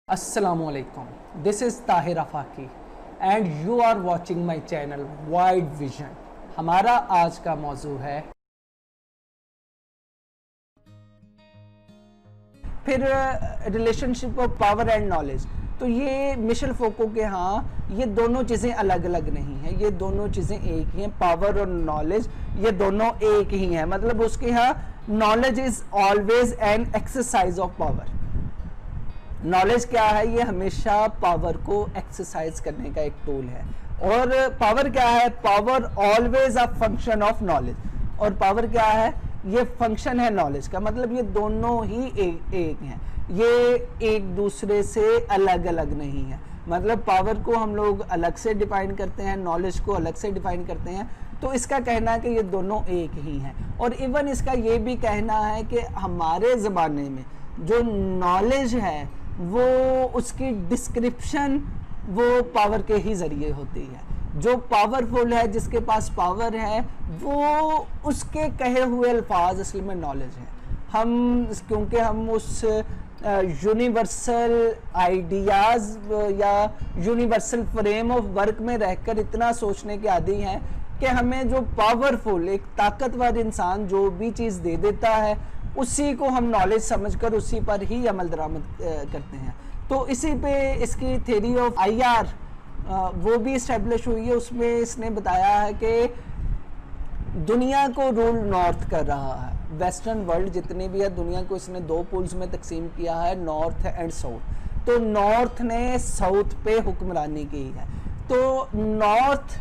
Assalamualaikum. This is Tahir Afaki and you are watching my channel Wide Vision. हमारा आज का मौजू है फिर relationship of power and knowledge. तो ये मिशेल फोको के यहाँ ये दोनों चीज़ें अलग अलग नहीं हैं, ये दोनों चीज़ें एक ही हैं। पावर और नॉलेज ये दोनों एक ही हैं, मतलब उसके यहाँ knowledge is always an exercise of power. Knowledge क्या है? ये हमेशा पावर को एक्सरसाइज करने का एक टूल है। और पावर क्या है? Power always a function of knowledge. और पावर क्या है? ये फंक्शन है नॉलेज का, मतलब ये दोनों ही एक हैं, ये एक दूसरे से अलग अलग नहीं है। मतलब पावर को हम लोग अलग से डिफाइन करते हैं, नॉलेज को अलग से डिफाइन करते हैं। तो इसका कहना है कि ये दोनों एक ही हैं। और इवन इसका ये भी कहना है कि हमारे ज़माने में जो नॉलेज है वो उसकी डिस्क्रिप्शन वो पावर के ही ज़रिए होती है। जो पावरफुल है, जिसके पास पावर है, वो उसके कहे हुए अल्फाज असल में नॉलेज है। क्योंकि हम उस यूनिवर्सल आइडियाज़ या यूनिवर्सल फ्रेम ऑफ वर्क में रहकर इतना सोचने के आदी हैं कि हमें जो पावरफुल एक ताकतवर इंसान जो भी चीज़ दे देता है उसी को हम नॉलेज समझकर उसी पर ही अमल दरामद करते हैं। तो इसी पे इसकी थ्योरी ऑफ IR वो भी इस्टेब्लिश हुई है। उसमें इसने बताया है कि दुनिया को रूल नॉर्थ कर रहा है। वेस्टर्न वर्ल्ड जितने भी है दुनिया को इसने दो पूल्स में तकसीम किया है, नॉर्थ एंड साउथ। तो नॉर्थ ने साउथ पे हुक्मरानी की है। तो नॉर्थ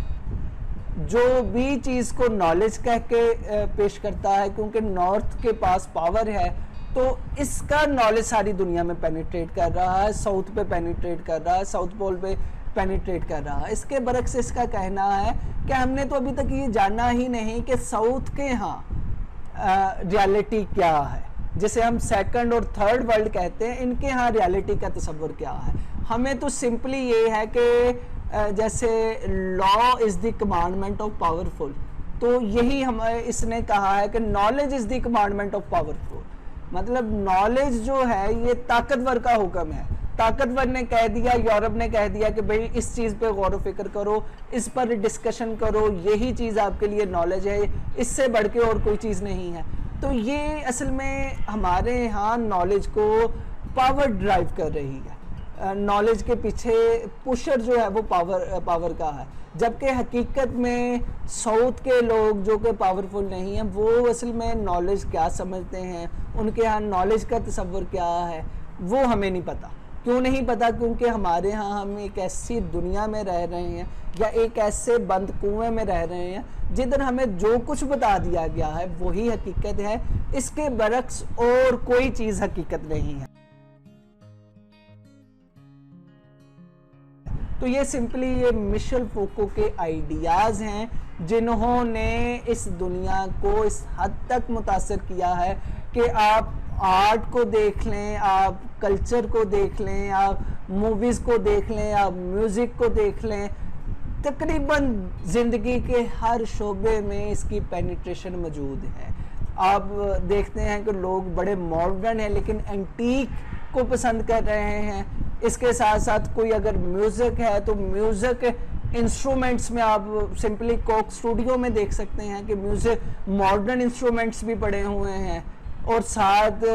जो भी चीज़ को नॉलेज कह के पेश करता है, क्योंकि नॉर्थ के पास पावर है, तो इसका नॉलेज सारी दुनिया में पेनिट्रेट कर रहा है, साउथ पे पेनिट्रेट कर रहा है, साउथ पोल पे पेनिट्रेट कर रहा है। इसके बरक्स इसका कहना है कि हमने तो अभी तक ये जाना ही नहीं कि साउथ के यहाँ रियलिटी क्या है, जिसे हम सेकंड और थर्ड वर्ल्ड कहते हैं, इनके यहाँ रियलिटी का तस्वर क्या है। हमें तो सिंपली ये है कि जैसे law is the commandment of powerful, तो यही हम इसने कहा है कि knowledge is the commandment of powerful. मतलब नॉलेज जो है ये ताकतवर का हुक्म है। ताकतवर ने कह दिया, यूरोप ने कह दिया कि भाई इस चीज़ पे गौर फिक्र करो, इस पर डिस्कशन करो, यही चीज़ आपके लिए नॉलेज है, इससे बढ़ के और कोई चीज़ नहीं है। तो ये असल में हमारे यहाँ नॉलेज को पावर ड्राइव कर रही है। नॉलेज के पीछे पुशर जो है वो पावर का है, जबकि हकीकत में साउथ के लोग जो कि पावरफुल नहीं हैं वो असल में नॉलेज क्या समझते हैं, उनके यहाँ नॉलेज का तस्वर क्या है वो हमें नहीं पता। क्यों नहीं पता? क्योंकि हमारे यहाँ हम एक ऐसी दुनिया में रह रहे हैं या एक ऐसे बंद कुएं में रह रहे हैं जिधर हमें जो कुछ बता दिया गया है वही हकीकत है, इसके बरक्स और कोई चीज़ हकीकत नहीं है। तो ये सिंपली ये मिशेल फोको के आइडियाज़ हैं जिन्होंने इस दुनिया को इस हद तक मुतासर किया है कि आप आर्ट को देख लें, आप कल्चर को देख लें, आप मूवीज़ को देख लें, आप म्यूज़िक को देख लें, तकरीबन ज़िंदगी के हर शोबे में इसकी पेनिट्रेशन मौजूद है। आप देखते हैं कि लोग बड़े मॉडर्न हैं लेकिन एंटीक को पसंद कर रहे हैं। इसके साथ साथ कोई अगर म्यूज़िक है तो म्यूज़िक इंस्ट्रूमेंट्स में आप सिंपली कोक स्टूडियो में देख सकते हैं कि म्यूज़िक मॉडर्न इंस्ट्रूमेंट्स भी पड़े हुए हैं और साथ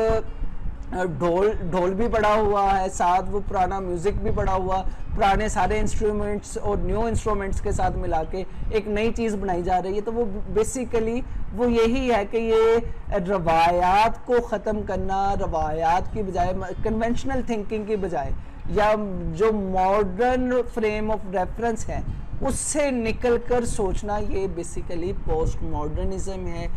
ढोल भी पड़ा हुआ है, साथ वो पुराना म्यूज़िक भी पड़ा हुआ, पुराने सारे इंस्ट्रूमेंट्स और न्यू इंस्ट्रूमेंट्स के साथ मिला के एक नई चीज़ बनाई जा रही है। तो वो बेसिकली वो यही है कि ये रवायात को ख़त्म करना, रवायात की बजाय कन्वेंशनल थिंकिंग की बजाय या जो मॉडर्न फ्रेम ऑफ रेफरेंस है उससे निकल कर सोचना, ये बेसिकली पोस्ट मॉडर्निज्म है।